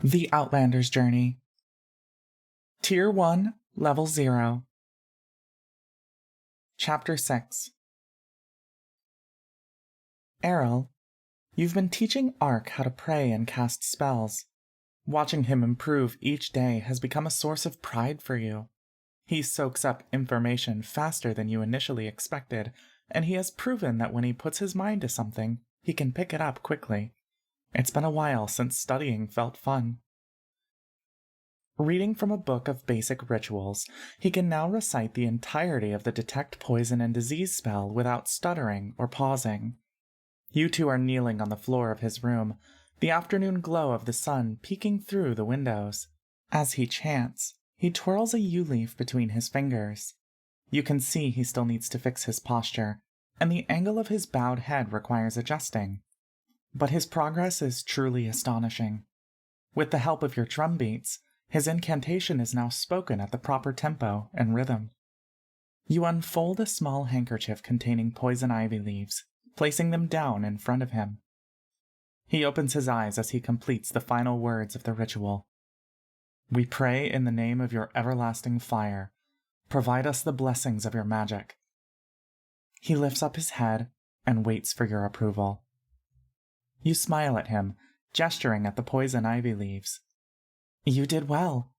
The Outlanders Journey. Tier 1, Level 0. Chapter 6. Errol, you've been teaching Ark how to pray and cast spells. Watching him improve each day has become a source of pride for you. He soaks up information faster than you initially expected, and he has proven that when he puts his mind to something, he can pick it up quickly. It's been a while since studying felt fun. Reading from a book of basic rituals, he can now recite the entirety of the Detect Poison and Disease spell without stuttering or pausing. You two are kneeling on the floor of his room, the afternoon glow of the sun peeking through the windows. As he chants, he twirls a yew leaf between his fingers. You can see he still needs to fix his posture, and the angle of his bowed head requires adjusting. But his progress is truly astonishing. With the help of your drum beats, his incantation is now spoken at the proper tempo and rhythm. You unfold a small handkerchief containing poison ivy leaves, placing them down in front of him. He opens his eyes as he completes the final words of the ritual. "We pray in the name of your everlasting fire. Provide us the blessings of your magic." He lifts up his head and waits for your approval. You smile at him, gesturing at the poison ivy leaves. "You did well.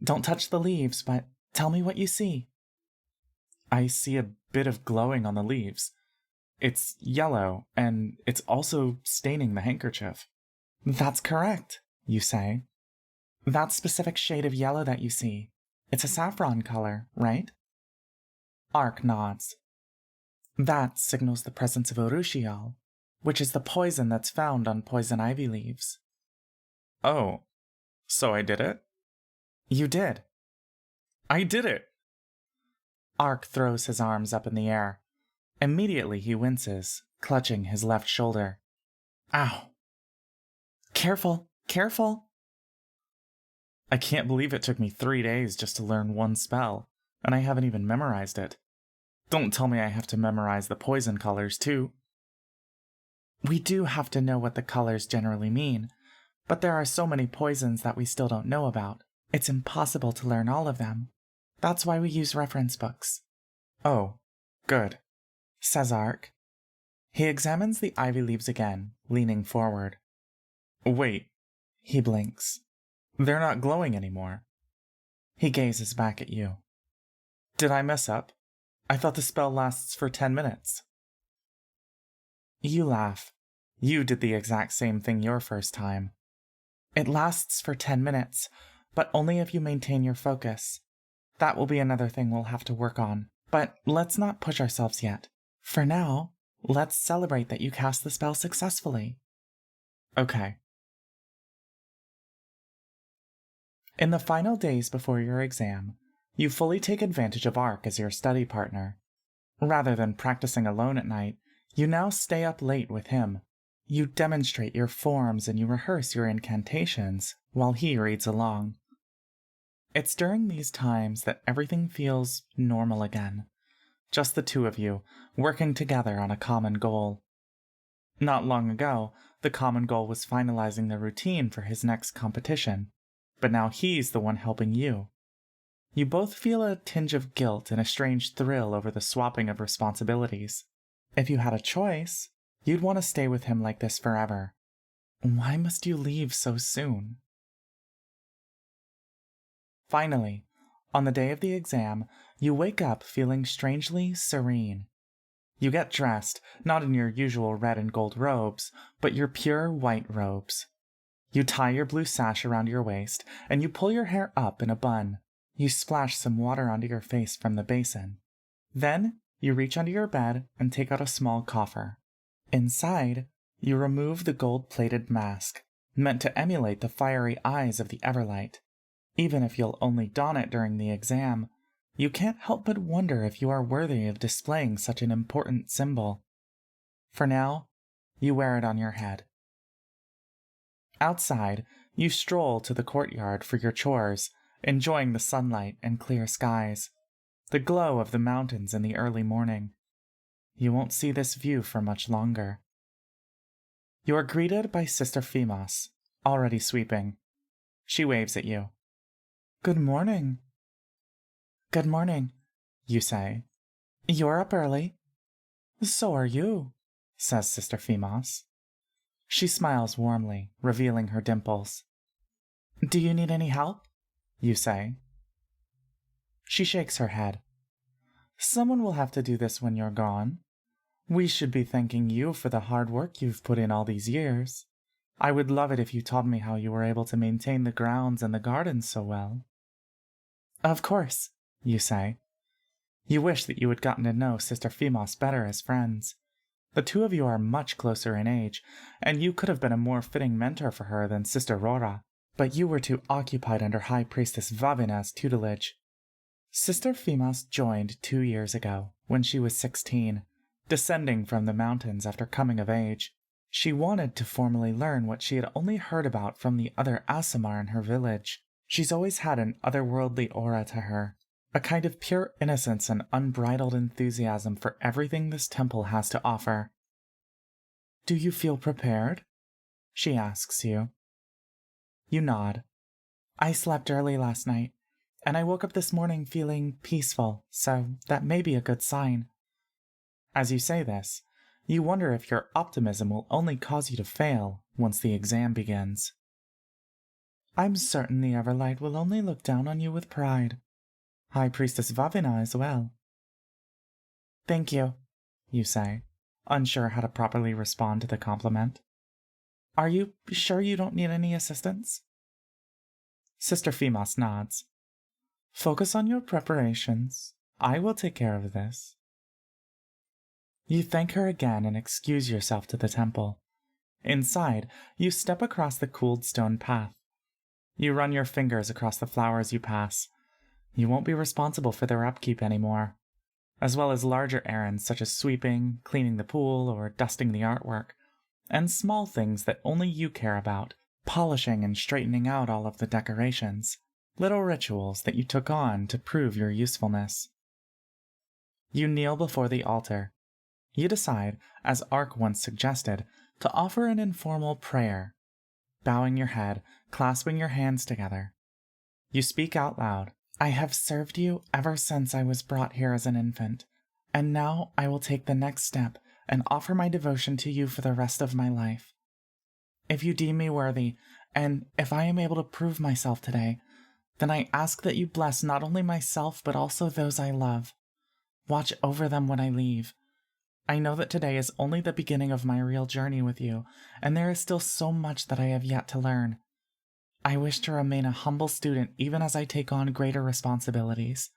Don't touch the leaves, but tell me what you see." "I see a bit of glowing on the leaves. It's yellow, and it's also staining the handkerchief." "That's correct," you say. "That specific shade of yellow that you see, it's a saffron color, right?" Ark nods. "That signals the presence of urushiol, which is the poison that's found on poison ivy leaves." "Oh. So I did it?" "You did." "I did it!" Ark throws his arms up in the air. Immediately he winces, clutching his left shoulder. "Ow!" "Careful, careful!" "I can't believe it took me 3 days just to learn one spell, and I haven't even memorized it. Don't tell me I have to memorize the poison colors, too." "We do have to know what the colors generally mean, but there are so many poisons that we still don't know about. It's impossible to learn all of them. That's why we use reference books." "Oh, good," says Ark. He examines the ivy leaves again, leaning forward. "Wait," he blinks. "They're not glowing anymore." He gazes back at you. "Did I mess up? I thought the spell lasts for 10 minutes. You laugh. You did the exact same thing your first time. "It lasts for 10 minutes, but only if you maintain your focus. That will be another thing we'll have to work on, but let's not push ourselves yet. For now, let's celebrate that you cast the spell successfully." "Okay." In the final days before your exam, you fully take advantage of Ark as your study partner. Rather than practicing alone at night, you now stay up late with him. You demonstrate your forms and you rehearse your incantations while he reads along. It's during these times that everything feels normal again. Just the two of you, working together on a common goal. Not long ago, the common goal was finalizing the routine for his next competition, but now he's the one helping you. You both feel a tinge of guilt and a strange thrill over the swapping of responsibilities. If you had a choice, you'd want to stay with him like this forever. Why must you leave so soon? Finally, on the day of the exam, you wake up feeling strangely serene. You get dressed, not in your usual red and gold robes, but your pure white robes. You tie your blue sash around your waist, and you pull your hair up in a bun. You splash some water onto your face from the basin. Then, you reach under your bed and take out a small coffer. Inside, you remove the gold-plated mask, meant to emulate the fiery eyes of the Everlight. Even if you'll only don it during the exam, you can't help but wonder if you are worthy of displaying such an important symbol. For now, you wear it on your head. Outside, you stroll to the courtyard for your chores, enjoying the sunlight and clear skies, the glow of the mountains in the early morning. You won't see this view for much longer. You are greeted by Sister Fimas, already sweeping. She waves at you. Good morning. Good morning, you say. You're up early. So are you, says Sister Femos. She smiles warmly, revealing her dimples. Do you need any help? You say. She shakes her head. Someone will have to do this when you're gone. We should be thanking you for the hard work you've put in all these years. I would love it if you taught me how you were able to maintain the grounds and the gardens so well. Of course, you say. You wish that you had gotten to know Sister Femos better as friends. The two of you are much closer in age, and you could have been a more fitting mentor for her than Sister Rora, but you were too occupied under High Priestess Vavina's tutelage. Sister Femos joined 2 years ago, when she was 16, descending from the mountains after coming of age. She wanted to formally learn what she had only heard about from the other Aasimar in her village. She's always had an otherworldly aura to her, a kind of pure innocence and unbridled enthusiasm for everything this temple has to offer. Do you feel prepared? She asks you. You nod. I slept early last night, and I woke up this morning feeling peaceful, so that may be a good sign. As you say this, you wonder if your optimism will only cause you to fail once the exam begins. I'm certain the Everlight will only look down on you with pride. High Priestess Vavina as well. Thank you, you say, unsure how to properly respond to the compliment. Are you sure you don't need any assistance? Sister Femos nods. Focus on your preparations. I will take care of this. You thank her again and excuse yourself to the temple. Inside, you step across the cooled stone path. You run your fingers across the flowers you pass. You won't be responsible for their upkeep anymore, as well as larger errands such as sweeping, cleaning the pool, or dusting the artwork, and small things that only you care about, polishing and straightening out all of the decorations, little rituals that you took on to prove your usefulness. You kneel before the altar. You decide, as Ark once suggested, to offer an informal prayer, bowing your head, clasping your hands together. You speak out loud. I have served you ever since I was brought here as an infant, and now I will take the next step and offer my devotion to you for the rest of my life. If you deem me worthy, and if I am able to prove myself today, then I ask that you bless not only myself but also those I love. Watch over them when I leave. I know that today is only the beginning of my real journey with you, and there is still so much that I have yet to learn. I wish to remain a humble student even as I take on greater responsibilities.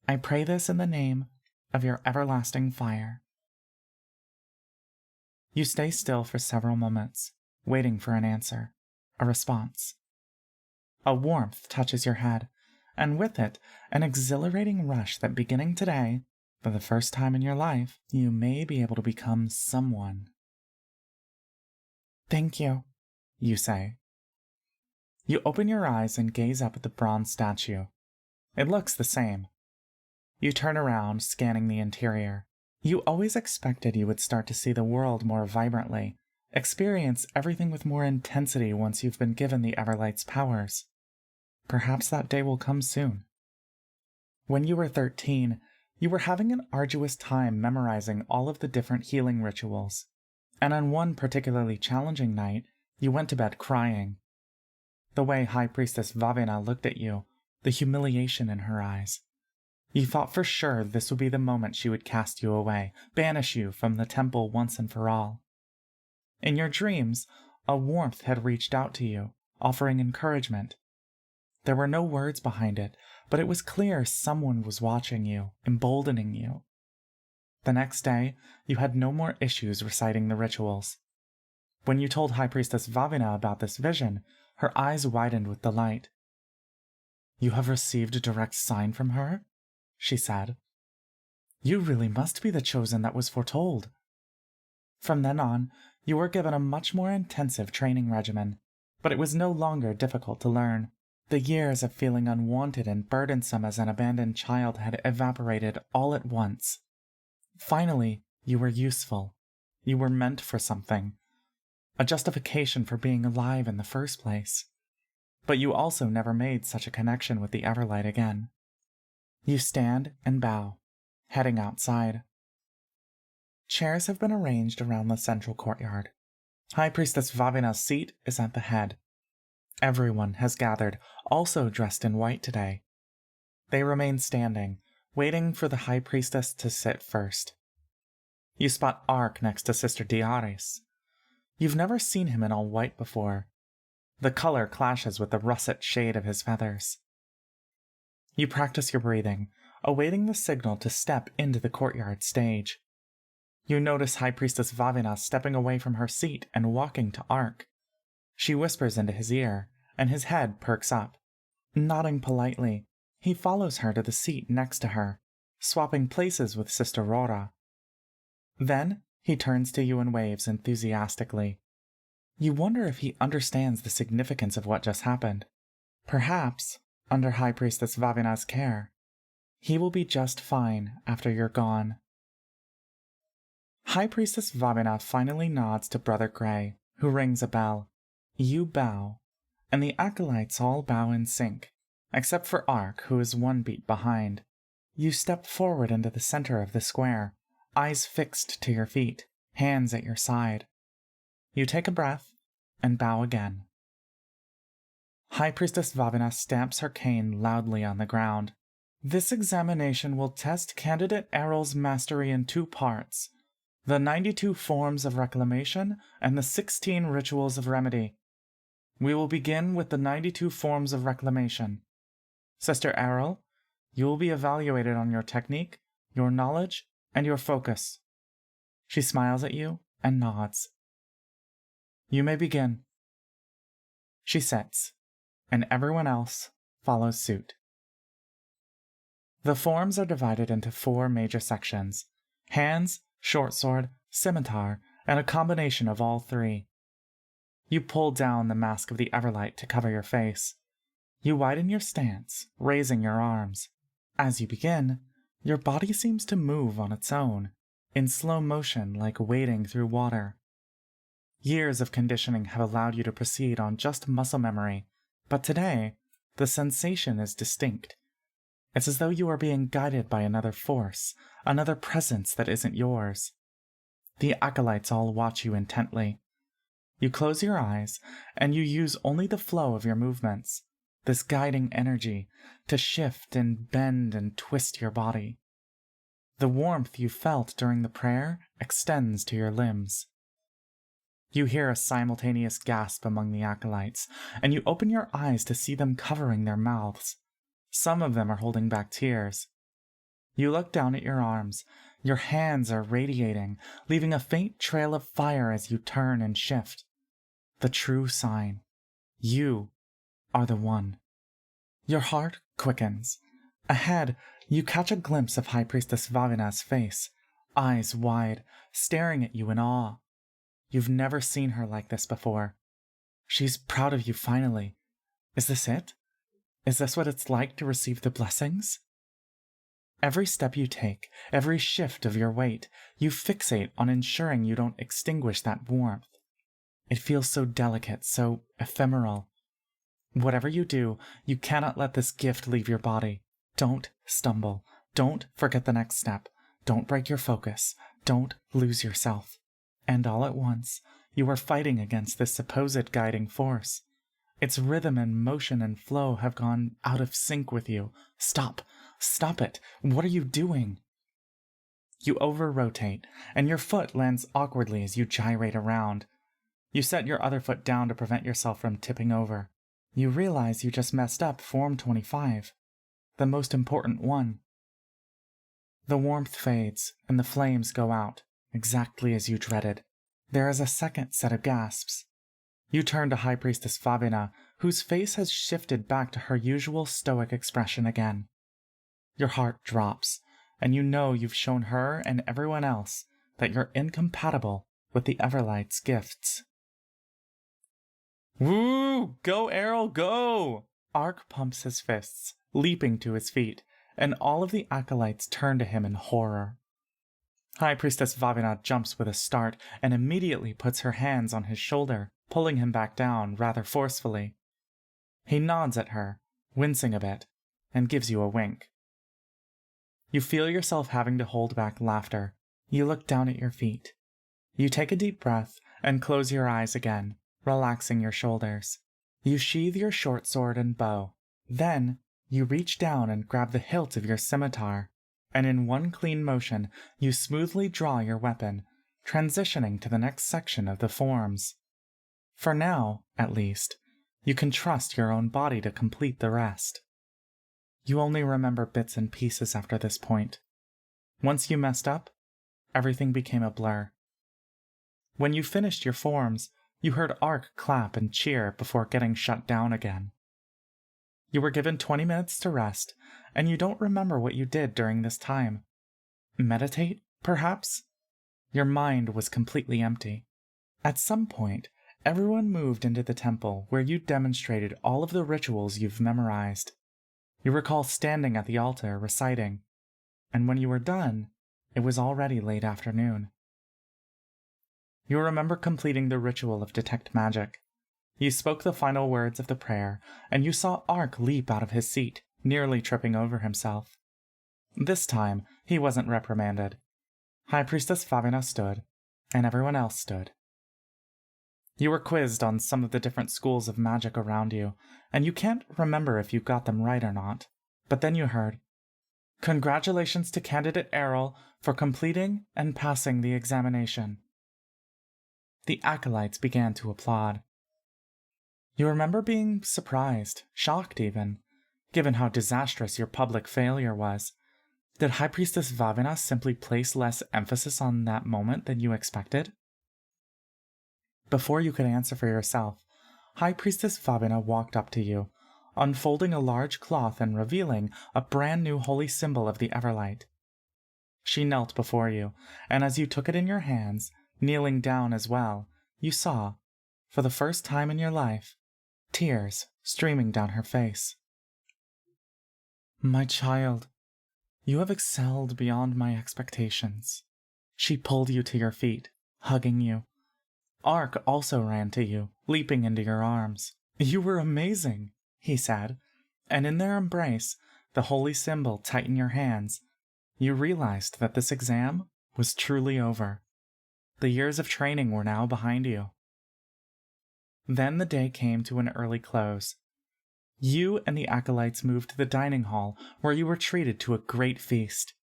I pray this in the name of your everlasting fire. You stay still for several moments, waiting for an answer, a response. A warmth touches your head, and with it, an exhilarating rush that beginning today, for the first time in your life, you may be able to become someone. Thank you, you say. You open your eyes and gaze up at the bronze statue. It looks the same. You turn around, scanning the interior. You always expected you would start to see the world more vibrantly, experience everything with more intensity once you've been given the Everlight's powers. Perhaps that day will come soon. When you were 13, you were having an arduous time memorizing all of the different healing rituals, and on one particularly challenging night, you went to bed crying. The way High Priestess Vavina looked at you, the humiliation in her eyes. You thought for sure this would be the moment she would cast you away, banish you from the temple once and for all. In your dreams, a warmth had reached out to you, offering encouragement. There were no words behind it, but it was clear someone was watching you, emboldening you. The next day, you had no more issues reciting the rituals. When you told High Priestess Vavina about this vision, her eyes widened with delight. You have received a direct sign from her? She said. You really must be the chosen that was foretold. From then on, you were given a much more intensive training regimen, but it was no longer difficult to learn. The years of feeling unwanted and burdensome as an abandoned child had evaporated all at once. Finally, you were useful. You were meant for something. A justification for being alive in the first place. but you also never made such a connection with the Everlight again. You stand and bow, heading outside. Chairs have been arranged around the central courtyard. High Priestess Vavina's seat is at the head. Everyone has gathered, also dressed in white today. They remain standing, waiting for the High Priestess to sit first. You spot Ark next to Sister Diaris. You've never seen him in all white before. The color clashes with the russet shade of his feathers. You practice your breathing, awaiting the signal to step into the courtyard stage. You notice High Priestess Vavina stepping away from her seat and walking to Ark. She whispers into his ear, and his head perks up. Nodding politely, he follows her to the seat next to her, swapping places with Sister Rora. Then he turns to you and waves enthusiastically. You wonder if he understands the significance of what just happened. Perhaps, under High Priestess Vavina's care, he will be just fine after you're gone. High Priestess Vavina finally nods to Brother Gray, who rings a bell. You bow, and the acolytes all bow in sync, except for Ark, who is one beat behind. You step forward into the center of the square, eyes fixed to your feet, hands at your side. You take a breath and bow again. High Priestess Vavina stamps her cane loudly on the ground. This examination will test candidate Errol's mastery in 2 parts: the 92 forms of reclamation and the 16 rituals of remedy. We will begin with the 92 forms of reclamation. Sister Errol, you will be evaluated on your technique, your knowledge, and your focus. She smiles at you and nods. You may begin. She sits, and everyone else follows suit. The forms are divided into 4 major sections: hands, short sword, scimitar, and a combination of all 3. You pull down the mask of the Everlight to cover your face. You widen your stance, raising your arms. As you begin, your body seems to move on its own, in slow motion like wading through water. Years of conditioning have allowed you to proceed on just muscle memory, but today, the sensation is distinct. It's as though you are being guided by another force, another presence that isn't yours. The acolytes all watch you intently. You close your eyes, and you use only the flow of your movements, this guiding energy, to shift and bend and twist your body. The warmth you felt during the prayer extends to your limbs. You hear a simultaneous gasp among the acolytes, and you open your eyes to see them covering their mouths. Some of them are holding back tears. You look down at your arms. Your hands are radiating, leaving a faint trail of fire as you turn and shift. The true sign. You are the one. Your heart quickens. Ahead, you catch a glimpse of High Priestess Vavina's face, eyes wide, staring at you in awe. You've never seen her like this before. She's proud of you finally. Is this it? Is this what it's like to receive the blessings? Every step you take, every shift of your weight, you fixate on ensuring you don't extinguish that warmth. It feels so delicate, so ephemeral. Whatever you do, you cannot let this gift leave your body. Don't stumble. Don't forget the next step. Don't break your focus. Don't lose yourself. And all at once, you are fighting against this supposed guiding force. Its rhythm and motion and flow have gone out of sync with you. Stop! Stop it! What are you doing? You over-rotate, and your foot lands awkwardly as you gyrate around. You set your other foot down to prevent yourself from tipping over. You realize you just messed up Form 25, the most important one. The warmth fades, and the flames go out, exactly as you dreaded. There is a second set of gasps. You turn to High Priestess Vavina, whose face has shifted back to her usual stoic expression again. Your heart drops, and you know you've shown her and everyone else that you're incompatible with the Everlight's gifts. Woo! Go, Errol, go! Ark pumps his fists, leaping to his feet, and all of the acolytes turn to him in horror. High Priestess Vavina jumps with a start and immediately puts her hands on his shoulder, pulling him back down rather forcefully. He nods at her, wincing a bit, and gives you a wink. You feel yourself having to hold back laughter. You look down at your feet. You take a deep breath and close your eyes again, relaxing your shoulders. You sheathe your short sword and bow. Then, you reach down and grab the hilt of your scimitar, and in one clean motion, you smoothly draw your weapon, transitioning to the next section of the forms. For now, at least, you can trust your own body to complete the rest. You only remember bits and pieces after this point. Once you messed up, everything became a blur. When you finished your forms, you heard Ark clap and cheer before getting shut down again. You were given 20 minutes to rest, and you don't remember what you did during this time. Meditate, perhaps? Your mind was completely empty. At some point, everyone moved into the temple where you demonstrated all of the rituals you've memorized. You recall standing at the altar reciting, and when you were done, it was already late afternoon. You remember completing the ritual of detect magic. You spoke the final words of the prayer, and you saw Ark leap out of his seat, nearly tripping over himself. This time, he wasn't reprimanded. High Priestess Favina stood, and everyone else stood. You were quizzed on some of the different schools of magic around you, and you can't remember if you got them right or not. But then you heard, "Congratulations to candidate Errol for completing and passing the examination." The acolytes began to applaud. You remember being surprised, shocked even, given how disastrous your public failure was. Did High Priestess Vavina simply place less emphasis on that moment than you expected? Before you could answer for yourself, High Priestess Vavina walked up to you, unfolding a large cloth and revealing a brand new holy symbol of the Everlight. She knelt before you, and as you took it in your hands, kneeling down as well, you saw, for the first time in your life, tears streaming down her face. "My child, you have excelled beyond my expectations." She pulled you to your feet, hugging you. Ark also ran to you, leaping into your arms. "You were amazing," he said, and in their embrace, the holy symbol tight in your hands, you realized that this exam was truly over. The years of training were now behind you. Then the day came to an early close. You and the acolytes moved to the dining hall, where you were treated to a great feast.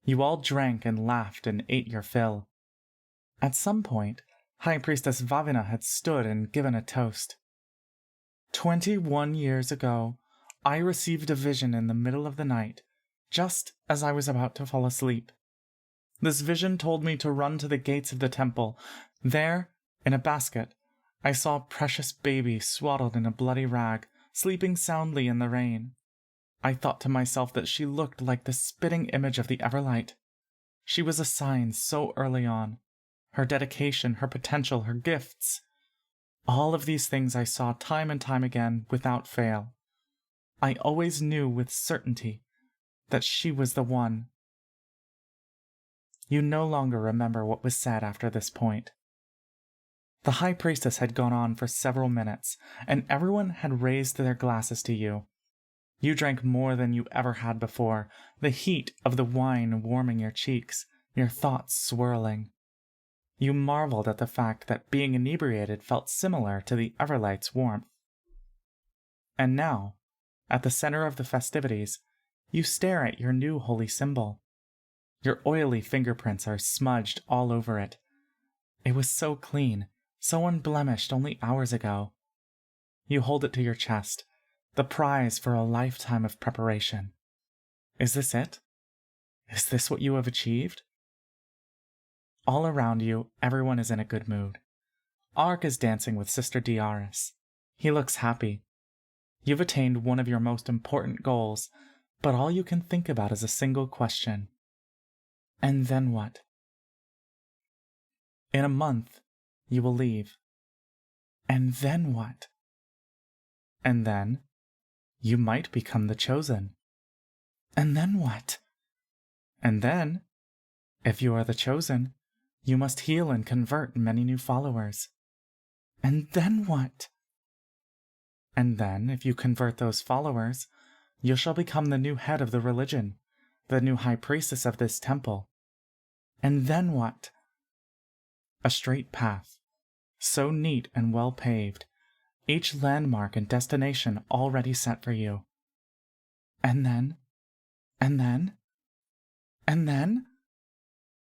You all drank and laughed and ate your fill. At some point, High Priestess Vavina had stood and given a toast. 21 years ago, I received a vision in the middle of the night, just as I was about to fall asleep. This vision told me to run to the gates of the temple. There, in a basket, I saw a precious baby swaddled in a bloody rag, sleeping soundly in the rain. I thought to myself that she looked like the spitting image of the Everlight. She was a sign so early on. Her dedication, her potential, her gifts. All of these things I saw time and time again without fail. I always knew with certainty that she was the one. You no longer remember what was said after this point. The High Priestess had gone on for several minutes, and everyone had raised their glasses to you. You drank more than you ever had before, the heat of the wine warming your cheeks, your thoughts swirling. You marveled at the fact that being inebriated felt similar to the Everlight's warmth. And now, at the center of the festivities, you stare at your new holy symbol. Your oily fingerprints are smudged all over it. It was so clean, so unblemished only hours ago. You hold it to your chest, the prize for a lifetime of preparation. Is this it? Is this what you have achieved? All around you, everyone is in a good mood. Ark is dancing with Sister Diaris. He looks happy. You've attained one of your most important goals, but all you can think about is a single question. And then what? In a month, you will leave. And then what? And then, you might become the chosen. And then what? And then, if you are the chosen, you must heal and convert many new followers. And then what? And then, if you convert those followers, you shall become the new head of the religion, the new high priestess of this temple. And then what? A straight path, so neat and well paved, each landmark and destination already set for you. And then? And then? And then?